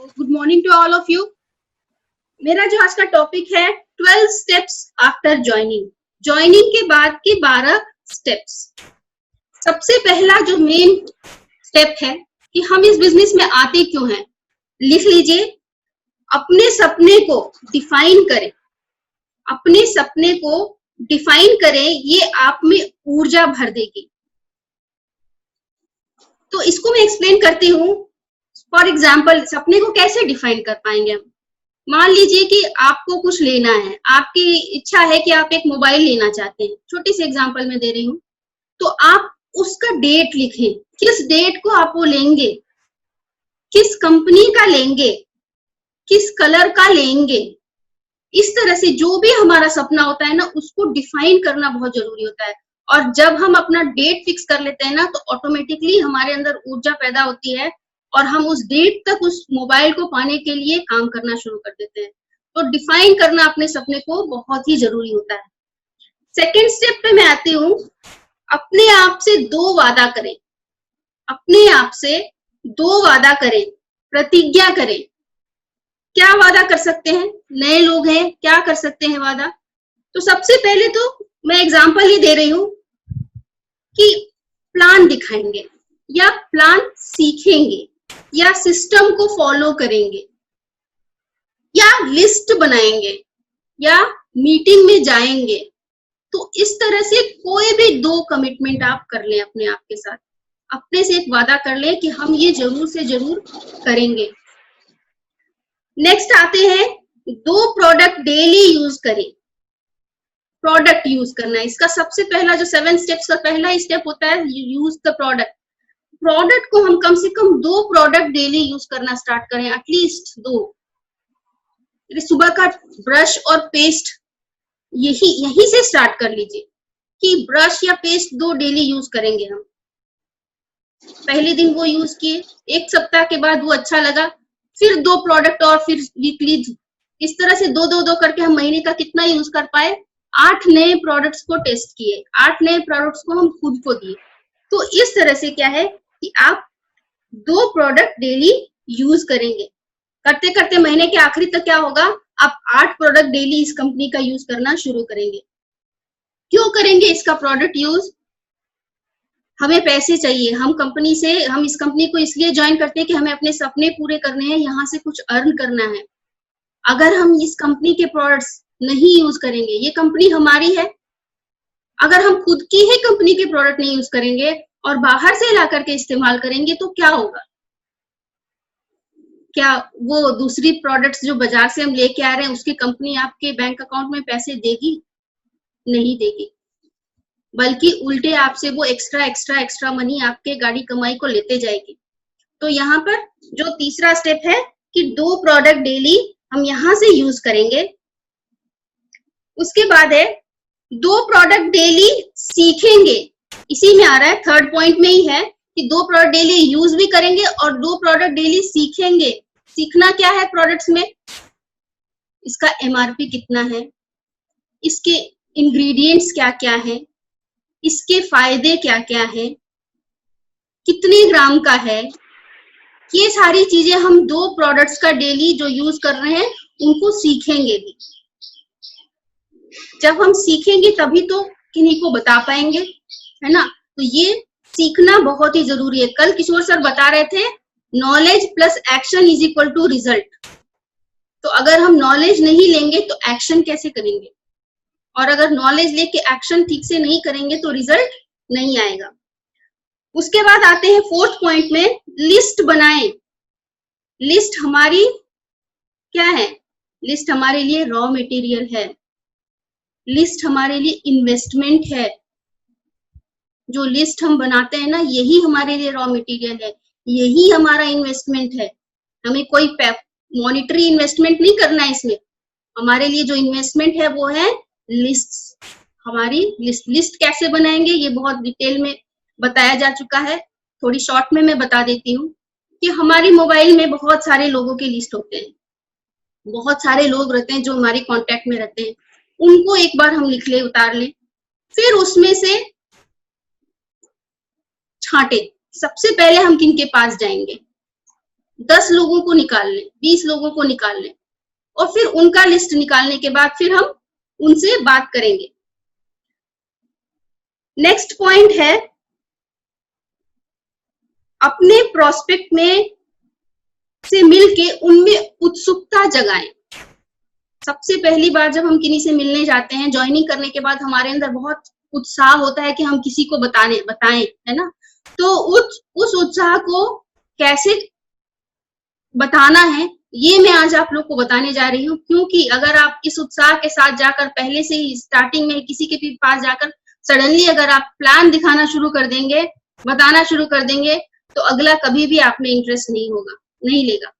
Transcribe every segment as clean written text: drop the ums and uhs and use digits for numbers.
Good morning to all of you. मेरा जो आज का टॉपिक है 12 स्टेप्स आफ्टर ज्वाइनिंग। ज्वाइनिंग के बाद के 12 स्टेप्स। सबसे पहला जो मेन स्टेप है कि हम इस बिजनेस में आते क्यों हैं, लिख लीजिए। अपने सपने को डिफाइन करें। अपने सपने को डिफाइन करें, ये आप में ऊर्जा भर देगी। तो इसको मैं एक्सप्लेन करती हूँ। फॉर एग्जाम्पल, सपने को कैसे डिफाइन कर पाएंगे हम। मान लीजिए कि आपको कुछ लेना है, आपकी इच्छा है कि आप एक मोबाइल लेना चाहते हैं। छोटी सी एग्जांपल मैं दे रही हूँ। तो आप उसका डेट लिखें, किस डेट को आप वो लेंगे, किस कंपनी का लेंगे, किस कलर का लेंगे। इस तरह से जो भी हमारा सपना होता है ना, उसको डिफाइन करना बहुत जरूरी होता है। और जब हम अपना डेट फिक्स कर लेते हैं ना, तो ऑटोमेटिकली हमारे अंदर ऊर्जा पैदा होती है और हम उस डेट तक उस मोबाइल को पाने के लिए काम करना शुरू कर देते हैं। तो डिफाइन करना अपने सपने को बहुत ही जरूरी होता है। सेकेंड स्टेप पे मैं आती हूँ। अपने आप से 2 वादा करें। अपने आप से 2 वादा करें, प्रतिज्ञा करें। क्या वादा कर सकते हैं? नए लोग हैं, क्या कर सकते हैं वादा? तो सबसे पहले तो मैं एग्जांपल ही दे रही हूँ कि प्लान दिखाएंगे या प्लान सीखेंगे या सिस्टम को फॉलो करेंगे या लिस्ट बनाएंगे या मीटिंग में जाएंगे। तो इस तरह से कोई भी 2 कमिटमेंट आप कर लें अपने आप के साथ। अपने से एक वादा कर लें कि हम ये जरूर से जरूर करेंगे। नेक्स्ट आते हैं, 2 प्रोडक्ट डेली यूज करें। प्रोडक्ट यूज करना है इसका सबसे पहला जो 7 स्टेप्स का पहला स्टेप होता है, यूज द प्रोडक्ट। प्रोडक्ट को हम कम से कम 2 प्रोडक्ट डेली यूज करना स्टार्ट करें, एटलीस्ट 2। सुबह का ब्रश और पेस्ट यही से स्टार्ट कर लीजिए कि ब्रश या पेस्ट 2 डेली यूज करेंगे हम। पहले दिन वो यूज किए, 1 सप्ताह के बाद वो अच्छा लगा, फिर 2 प्रोडक्ट और फिर वीकली। इस तरह से 2-2-2 करके हम महीने का कितना यूज कर पाए? 8 नए प्रोडक्ट्स को टेस्ट किए, 8 नए प्रोडक्ट्स को हम खुद को दिए। तो इस तरह से क्या है कि आप 2 प्रोडक्ट डेली यूज करेंगे। करते करते महीने के आखिरी तक क्या होगा, आप 8 प्रोडक्ट डेली इस कंपनी का यूज करना शुरू करेंगे। क्यों करेंगे इसका प्रोडक्ट यूज? हमें पैसे चाहिए। हम इस कंपनी को इसलिए ज्वाइन करते हैं कि हमें अपने सपने पूरे करने हैं, यहाँ से कुछ अर्न करना है। अगर हम इस कंपनी के प्रोडक्ट्स नहीं यूज करेंगे, ये कंपनी हमारी है, अगर हम खुद की ही कंपनी के प्रोडक्ट नहीं यूज करेंगे और बाहर से ला करके इस्तेमाल करेंगे तो क्या होगा? क्या वो दूसरी प्रोडक्ट्स जो बाजार से हम लेके आ रहे हैं, उसकी कंपनी आपके बैंक अकाउंट में पैसे देगी? नहीं देगी, बल्कि उल्टे आपसे वो एक्स्ट्रा मनी आपके गाड़ी कमाई को लेते जाएगी। तो यहाँ पर जो तीसरा स्टेप है कि 2 प्रोडक्ट डेली हम यहाँ से यूज करेंगे। उसके बाद है 2 प्रोडक्ट डेली सीखेंगे। इसी में आ रहा है, थर्ड पॉइंट में ही है कि 2 प्रोडक्ट डेली यूज भी करेंगे और 2 प्रोडक्ट डेली सीखेंगे। सीखना क्या है प्रोडक्ट्स में? इसका एमआरपी कितना है, इसके इंग्रेडिएंट्स क्या क्या है, इसके फायदे क्या क्या है, कितने ग्राम का है। ये सारी चीजें हम 2 प्रोडक्ट्स का डेली जो यूज कर रहे हैं उनको सीखेंगे भी। जब हम सीखेंगे तभी तो किन्हीं को बता पाएंगे, है ना। तो ये सीखना बहुत ही जरूरी है। कल किशोर सर बता रहे थे, knowledge plus action is equal to result. तो अगर हम नॉलेज नहीं लेंगे तो एक्शन कैसे करेंगे, और अगर नॉलेज लेके एक्शन ठीक से नहीं करेंगे तो रिजल्ट नहीं आएगा। उसके बाद आते हैं 4th पॉइंट में, लिस्ट बनाएं। लिस्ट हमारी क्या है? लिस्ट हमारे लिए रॉ मटेरियल है, लिस्ट हमारे लिए इन्वेस्टमेंट है। जो लिस्ट हम बनाते हैं ना, यही हमारे लिए रॉ मटेरियल है, यही हमारा इन्वेस्टमेंट है। हमें कोई मॉनिटरी इन्वेस्टमेंट नहीं करना है इसमें। हमारे लिए जो इन्वेस्टमेंट है वो है लिस्ट। हमारी लिस्ट कैसे बनाएंगे ये बहुत डिटेल में बताया जा चुका है। थोड़ी शॉर्ट में मैं बता देती हूँ कि हमारी मोबाइल में बहुत सारे लोगों के लिस्ट होते हैं, बहुत सारे लोग रहते हैं जो हमारे कांटेक्ट में रहते हैं। उनको एक बार हम लिख ले, उतार ले, फिर उसमें से छांटे। सबसे पहले हम किनके पास जाएंगे? 10 लोगों को निकाल लें, 20 लोगों को निकाल लें और फिर उनका लिस्ट निकालने के बाद फिर हम उनसे बात करेंगे। नेक्स्ट पॉइंट है अपने प्रोस्पेक्ट में से मिलके उनमें उत्सुकता जगाएं। सबसे पहली बार जब हम किसी से मिलने जाते हैं, ज्वाइनिंग करने के बाद हमारे अंदर बहुत उत्साह होता है कि हम किसी को बताएं, है ना। तो उस उत्साह को कैसे बताना है ये मैं आज आप लोग को बताने जा रही हूँ, क्योंकि अगर आप इस उत्साह के साथ जाकर पहले से ही स्टार्टिंग में किसी के भी पास जाकर सडनली अगर आप प्लान दिखाना शुरू कर देंगे, बताना शुरू कर देंगे, तो अगला कभी भी आप में इंटरेस्ट नहीं लेगा।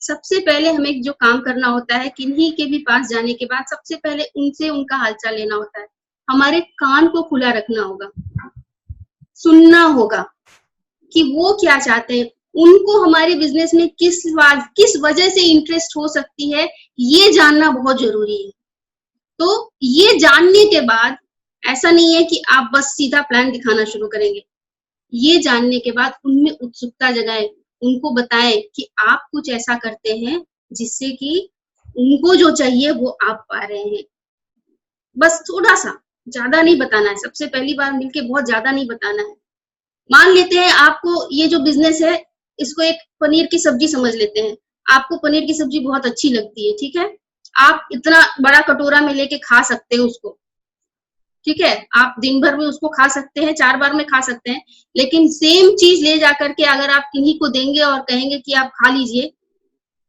सबसे पहले हमें जो काम करना होता है, किन्हीं के भी पास जाने के बाद सबसे पहले उनसे उनका हालचाल लेना होता है। हमारे कान को खुला रखना होगा, सुनना होगा कि वो क्या चाहते हैं, उनको हमारे बिजनेस में किस वजह से इंटरेस्ट हो सकती है, ये जानना बहुत जरूरी है। तो ये जानने के बाद ऐसा नहीं है कि आप बस सीधा प्लान दिखाना शुरू करेंगे। ये जानने के बाद उनमें उत्सुकता जगाएं, उनको बताएं कि आप कुछ ऐसा करते हैं जिससे कि उनको जो चाहिए वो आप पा रहे हैं। बस थोड़ा सा, ज्यादा नहीं बताना है। सबसे पहली बार मिलके बहुत ज्यादा नहीं बताना है। मान लेते हैं आपको ये जो बिजनेस है, इसको एक पनीर की सब्जी समझ लेते हैं। आपको पनीर की सब्जी बहुत अच्छी लगती है, ठीक है। आप इतना बड़ा कटोरा में लेके खा सकते हैं उसको, ठीक है। आप दिन भर में उसको खा सकते हैं, 4 बार में खा सकते हैं। लेकिन सेम चीज ले जाकर के अगर आप किन्हीं को देंगे और कहेंगे कि आप खा लीजिए,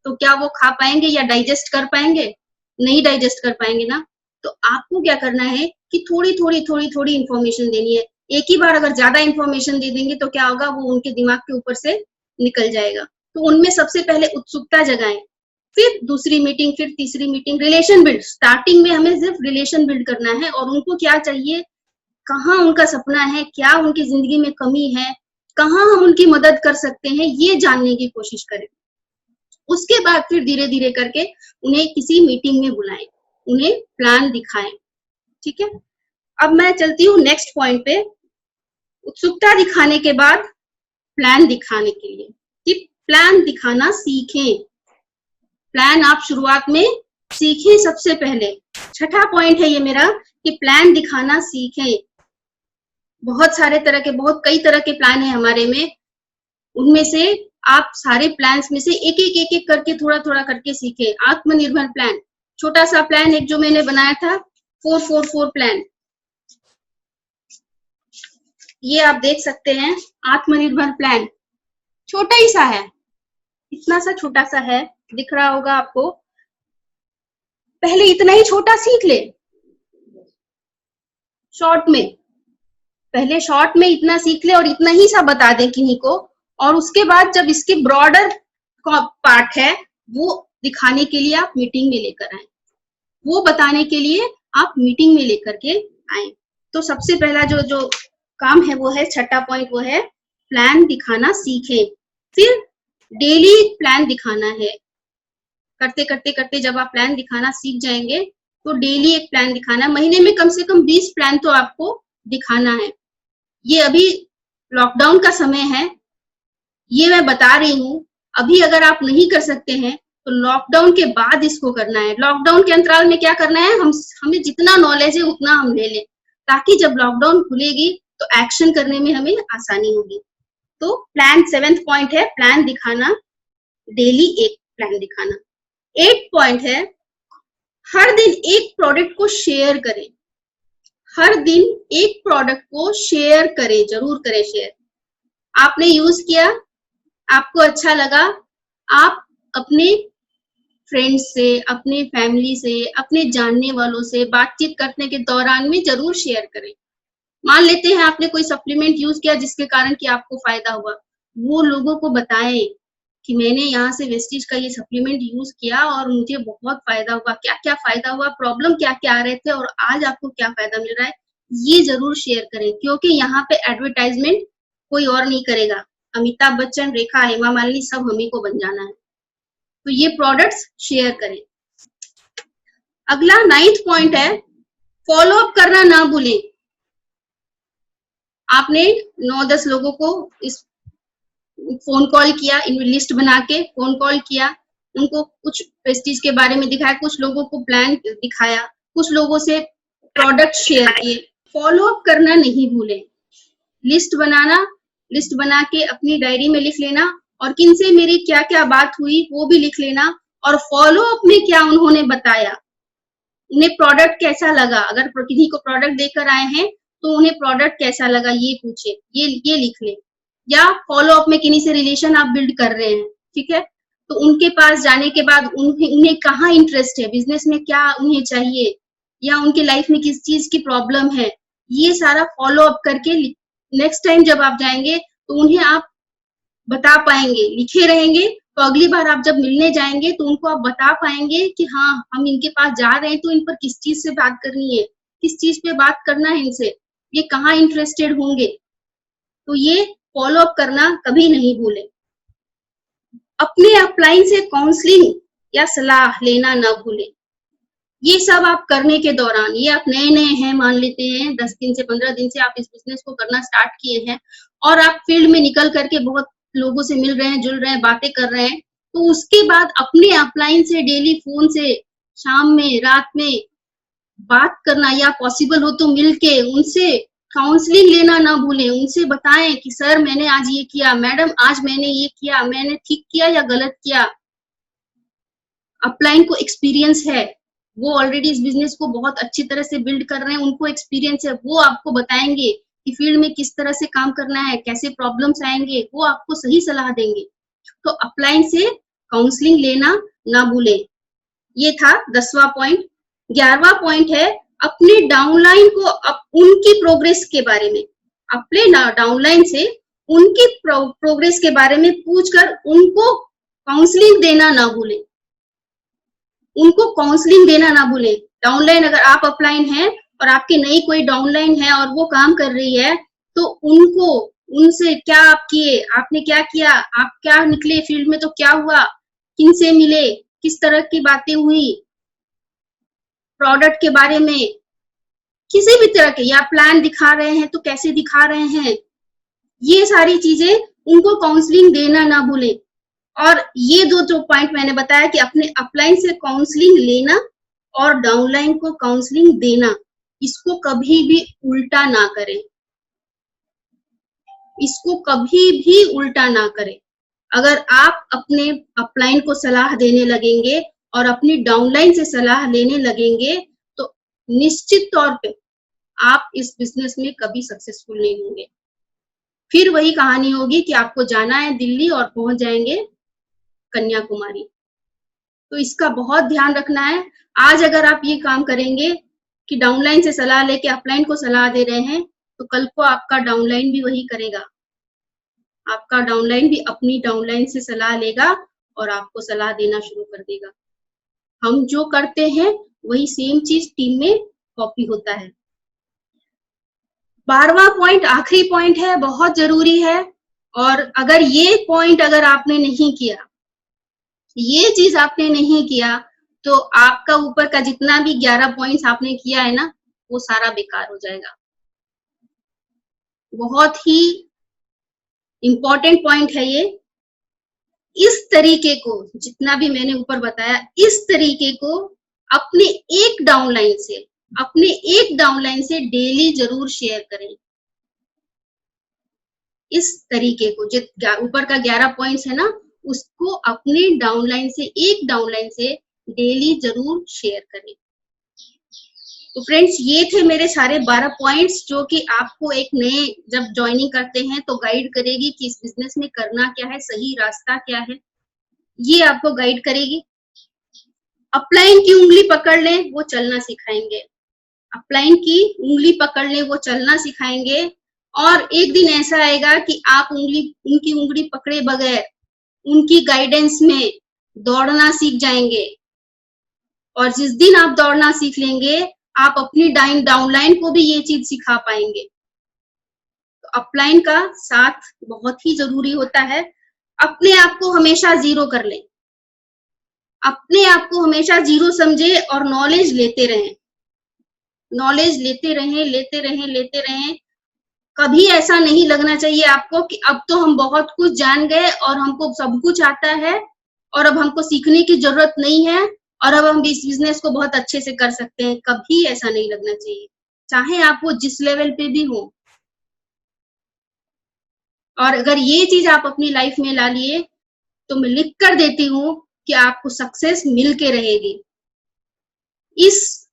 तो क्या वो खा पाएंगे या डाइजेस्ट कर पाएंगे? नहीं डाइजेस्ट कर पाएंगे ना। तो आपको क्या करना है कि थोड़ी इंफॉर्मेशन देनी है। एक ही बार अगर ज्यादा इंफॉर्मेशन दे देंगे तो क्या होगा, वो उनके दिमाग के ऊपर से निकल जाएगा। तो उनमें सबसे पहले उत्सुकता जगाएं, फिर दूसरी मीटिंग, फिर तीसरी मीटिंग। रिलेशन बिल्ड, स्टार्टिंग में हमें सिर्फ रिलेशन बिल्ड करना है और उनको क्या चाहिए, कहाँ उनका सपना है, क्या उनकी जिंदगी में कमी है, कहाँ हम उनकी मदद कर सकते हैं, ये जानने की कोशिश करें। उसके बाद फिर धीरे धीरे करके उन्हें किसी मीटिंग में बुलाएं, उन्हें प्लान दिखाएं, ठीक है। अब मैं चलती हूँ नेक्स्ट पॉइंट पे, उत्सुकता दिखाने के बाद प्लान दिखाने के लिए, कि प्लान दिखाना सीखें। प्लान आप शुरुआत में सीखें सबसे पहले। छठा पॉइंट है ये मेरा कि प्लान दिखाना सीखें। बहुत कई तरह के प्लान है हमारे में, उनमें से आप सारे प्लान्स में से एक करके थोड़ा करके सीखें। आत्मनिर्भर प्लान, छोटा सा प्लान एक जो मैंने बनाया था, 444 प्लान, ये आप देख सकते हैं। आत्मनिर्भर प्लान छोटा ही सा है, इतना सा छोटा सा है, दिख रहा होगा आपको। पहले इतना ही छोटा सीख ले शॉर्ट में, पहले शॉर्ट में इतना सीख ले और इतना ही सा बता दे किन्हीं को, और उसके बाद जब इसके ब्रॉडर पार्ट है वो दिखाने के लिए आप मीटिंग में लेकर आए, वो बताने के लिए आप मीटिंग में लेकर के आए। तो सबसे पहला जो काम है वो है, छठा पॉइंट वो है प्लान दिखाना सीखें। फिर डेली प्लान दिखाना है। करते जब आप प्लान दिखाना सीख जाएंगे तो डेली एक प्लान दिखाना, महीने में कम से कम 20 प्लान तो आपको दिखाना है। ये अभी लॉकडाउन का समय है, ये मैं बता रही हूँ। अभी अगर आप नहीं कर सकते हैं तो लॉकडाउन के बाद इसको करना है। लॉकडाउन के अंतराल में क्या करना है, हमें जितना नॉलेज है उतना हम ले लें, ताकि जब लॉकडाउन खुलेगी तो एक्शन करने में हमें आसानी होगी। तो प्लान 7th पॉइंट है प्लान दिखाना, डेली एक प्लान दिखाना। 8th पॉइंट है हर दिन एक प्रोडक्ट को शेयर करें। हर दिन एक प्रोडक्ट को शेयर करें, जरूर करें शेयर। आपने यूज किया, आपको अच्छा लगा, आप अपने फ्रेंड्स से, अपने फैमिली से, अपने जानने वालों से बातचीत करने के दौरान में जरूर शेयर करें। मान लेते हैं आपने कोई सप्लीमेंट यूज किया जिसके कारण कि आपको फायदा हुआ, वो लोगों को बताएं कि मैंने यहाँ से वेस्टीज का ये सप्लीमेंट यूज किया और मुझे बहुत फायदा हुआ। क्या क्या फायदा हुआ, प्रॉब्लम क्या क्या आ रहे थे और आज आपको क्या फायदा मिल रहा है, ये जरूर शेयर करें। क्योंकि यहाँ पे एडवर्टाइजमेंट कोई और नहीं करेगा, अमिताभ बच्चन, रेखा, हेमा मालिनी सब हम ही को बन जाना है। तो ये प्रोडक्ट्स शेयर करें। अगला 9th पॉइंट है फॉलो अप करना ना भूलें। आपने 9-10 लोगों को इस फोन कॉल किया, लिस्ट बना के फोन कॉल किया, उनको कुछ प्रेस्टीज के बारे में दिखाया, कुछ लोगों को प्लान दिखाया, कुछ लोगों से प्रोडक्ट शेयर किए। फॉलो अप करना नहीं भूलें। लिस्ट बनाना, लिस्ट बना के अपनी डायरी में लिख लेना और किन से मेरी क्या क्या बात हुई वो भी लिख लेना, और फॉलो अप में क्या उन्होंने बताया, उन्हें प्रोडक्ट कैसा लगा, अगर किसी को प्रोडक्ट देकर आए हैं तो उन्हें प्रोडक्ट कैसा लगा ये पूछे, ये लिख ले। या फॉलो अप में किन्हीं से रिलेशन आप बिल्ड कर रहे हैं, ठीक है, तो उनके पास जाने के बाद उन्हें कहाँ इंटरेस्ट है, बिजनेस में क्या उन्हें चाहिए, या उनके लाइफ में किस चीज की प्रॉब्लम है, ये सारा फॉलो अप करके नेक्स्ट टाइम जब आप जाएंगे तो उन्हें आप बता पाएंगे, लिखे रहेंगे, तो अगली बार आप जब मिलने जाएंगे तो उनको आप बता पाएंगे कि हाँ हम इनके पास जा रहे हैं तो इन पर किस चीज से बात करनी है, किस चीज पे बात करना है इनसे, ये कहाँ इंटरेस्टेड होंगे। तो ये फॉलो अप करना कभी नहीं भूले। अपने अपलाइन से काउंसलिंग या सलाह लेना ना भूले। ये सब आप करने के दौरान, ये आप नए नए हैं, मान लेते हैं 10 दिन से 15 दिन से आप इस बिजनेस को करना स्टार्ट किए हैं और आप फील्ड में निकल करके बहुत लोगों से मिल रहे हैं, जुल रहे हैं, बातें कर रहे हैं, तो उसके बाद अपने अपलाइन से डेली फोन से शाम में, रात में बात करना, या पॉसिबल हो तो मिलके उनसे काउंसलिंग लेना ना भूलें। उनसे बताएं कि सर मैंने आज ये किया, मैडम आज मैंने ये किया, मैंने ठीक किया या गलत किया। अपलाइन को एक्सपीरियंस है, वो ऑलरेडी इस बिजनेस को बहुत अच्छी तरह से बिल्ड कर रहे हैं, उनको एक्सपीरियंस है, वो आपको बताएंगे कि फील्ड में किस तरह से काम करना है, कैसे प्रॉब्लम्स आएंगे, वो आपको सही सलाह देंगे। तो अपलाइन से काउंसलिंग लेना ना भूलें। ये था 10वां पॉइंट। 11वां पॉइंट है अपने डाउनलाइन को उनकी प्रोग्रेस के बारे में, अपने डाउनलाइन से उनकी प्रोग्रेस के बारे में पूछकर उनको काउंसलिंग देना ना भूलें। उनको काउंसलिंग देना ना भूलें। डाउनलाइन, अगर आप अपलाइन हैं और आपकी नई कोई डाउनलाइन है और वो काम कर रही है, तो उनको, उनसे क्या आप किए, आपने क्या किया, आप क्या निकले फील्ड में, तो क्या हुआ, किन से मिले, किस तरह की बातें हुई, प्रोडक्ट के बारे में, किसी भी तरह के, या प्लान दिखा रहे हैं तो कैसे दिखा रहे हैं, ये सारी चीजें उनको काउंसलिंग देना ना भूलें। और ये जो पॉइंट मैंने बताया कि अपने अपलाइन से काउंसलिंग लेना और डाउनलाइन को काउंसलिंग देना, इसको कभी भी उल्टा ना करें, इसको कभी भी उल्टा ना करें। अगर आप अपने अपलाइन को सलाह देने लगेंगे और अपनी डाउनलाइन से सलाह लेने लगेंगे तो निश्चित तौर पे आप इस बिजनेस में कभी सक्सेसफुल नहीं होंगे। फिर वही कहानी होगी कि आपको जाना है दिल्ली और पहुंच जाएंगे कन्याकुमारी। तो इसका बहुत ध्यान रखना है। आज अगर आप ये काम करेंगे कि डाउनलाइन से सलाह लेके अपलाइन को सलाह दे रहे हैं, तो कल को आपका डाउनलाइन भी वही करेगा। आपका डाउनलाइन भी अपनी डाउनलाइन से सलाह लेगा और आपको सलाह देना शुरू कर देगा। हम जो करते हैं वही सेम चीज टीम में कॉपी होता है। 12वां पॉइंट आखिरी पॉइंट है, बहुत जरूरी है, और अगर ये पॉइंट अगर आपने नहीं किया, ये चीज आपने नहीं किया, तो आपका ऊपर का जितना भी 11 पॉइंट्स आपने किया है ना, वो सारा बेकार हो जाएगा। बहुत ही इंपॉर्टेंट पॉइंट है ये। इस तरीके को, जितना भी मैंने ऊपर बताया, इस तरीके को अपने एक डाउनलाइन से डेली जरूर शेयर करें। इस तरीके को, जो ऊपर का 11 पॉइंट्स है ना, उसको अपने डाउनलाइन से, एक डाउनलाइन से डेली जरूर शेयर करें। तो फ्रेंड्स, ये थे मेरे सारे 12 पॉइंट्स जो कि आपको एक नए जब ज्वाइनिंग करते हैं तो गाइड करेगी कि इस बिजनेस में करना क्या है, सही रास्ता क्या है, ये आपको गाइड करेगी। अपलाइन की उंगली पकड़ लें, वो चलना सिखाएंगे। अपलाइन की उंगली पकड़ लें, वो चलना सिखाएंगे। और एक दिन ऐसा आएगा कि आप उनकी उंगली पकड़े बगैर उनकी गाइडेंस में दौड़ना सीख जाएंगे। और जिस दिन आप दौड़ना सीख लेंगे, आप अपनी डाउनलाइन को भी ये चीज सिखा पाएंगे। तो अपलाइन का साथ बहुत ही जरूरी होता है। अपने आप को हमेशा जीरो कर लें, अपने आप को हमेशा जीरो समझे और नॉलेज लेते रहें, नॉलेज लेते रहें। कभी ऐसा नहीं लगना चाहिए आपको कि अब तो हम बहुत कुछ जान गए और हमको सब कुछ आता है और अब हमको सीखने की जरूरत नहीं है और अब हम इस बिजनेस को बहुत अच्छे से कर सकते हैं। कभी ऐसा नहीं लगना चाहिए, चाहे आप वो जिस लेवल पे भी हो। और अगर ये चीज आप अपनी लाइफ में ला लिए तो मैं लिख कर देती हूँ कि आपको सक्सेस मिल के रहेगी। इस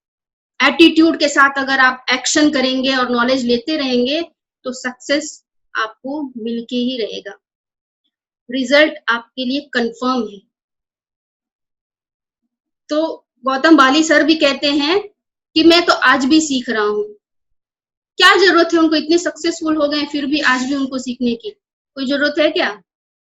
एटीट्यूड के साथ अगर आप एक्शन करेंगे और नॉलेज लेते रहेंगे तो सक्सेस आपको मिलके ही रहेगा। रिजल्ट आपके लिए कंफर्म है। तो गौतम बाली सर भी कहते हैं कि मैं तो आज भी सीख रहा हूँ। क्या जरूरत है, उनको इतने सक्सेसफुल हो गए फिर भी आज भी उनको सीखने की कोई जरूरत है क्या?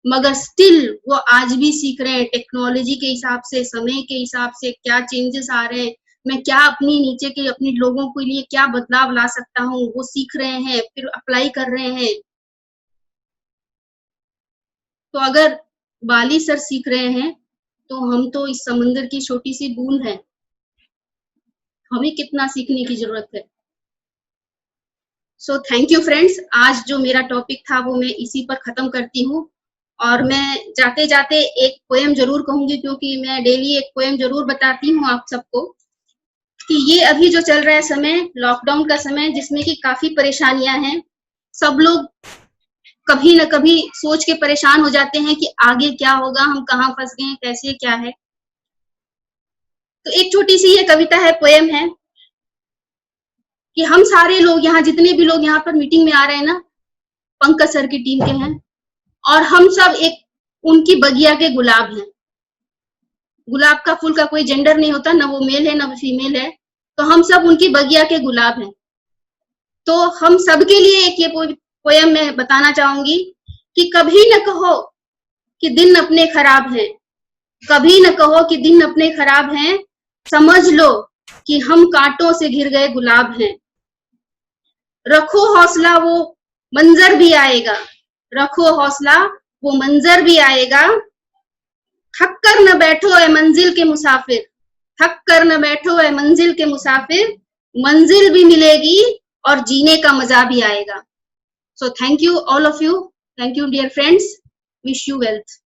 मगर स्टिल वो आज भी सीख रहे हैं टेक्नोलॉजी के हिसाब से, समय के हिसाब से क्या चेंजेस आ रहे हैं, मैं क्या अपनी नीचे के अपने लोगों के लिए क्या बदलाव ला सकता हूँ, वो सीख रहे हैं, फिर अप्लाई कर रहे हैं। तो अगर बाली सर सीख रहे हैं तो हम तो इस समंदर की छोटी सी बूंद है, हमें कितना सीखने की जरूरत है। सो थैंक यू फ्रेंड्स, आज जो मेरा टॉपिक था वो मैं इसी पर खत्म करती हूँ। और मैं जाते जाते एक पोएम जरूर कहूंगी, क्योंकि मैं डेली एक पोएम जरूर बताती हूँ आप सबको कि ये अभी जो चल रहा है समय, लॉकडाउन का समय, जिसमें कि काफी परेशानियां हैं। सब लोग कभी न कभी सोच के परेशान हो जाते हैं कि आगे क्या होगा, हम कहाँ फंस गए, कैसे क्या है। तो एक छोटी सी ये कविता है, पोएम है कि हम सारे लोग यहाँ, जितने भी लोग यहाँ पर मीटिंग में आ रहे हैं ना, पंकज सर की टीम के हैं और हम सब एक उनकी बगिया के गुलाब हैं। गुलाब का फूल का कोई जेंडर नहीं होता, ना वो मेल है ना वो फीमेल है, तो हम सब उनकी बगिया के गुलाब हैं। तो हम सबके लिए एक ये पोयम मैं बताना चाहूंगी कि कभी न कहो कि दिन अपने खराब हैं, कभी न कहो कि दिन अपने खराब हैं, समझ लो कि हम कांटों से घिर गए गुलाब हैं। रखो हौसला, वो मंजर भी आएगा, रखो हौसला, वो मंजर भी आएगा। थक कर न बैठो ए मंजिल के मुसाफिर, थक कर न बैठो ए मंजिल के मुसाफिर, मंजिल भी मिलेगी और जीने का मजा भी आएगा। So thank you all of you, thank you dear friends, wish you wealth.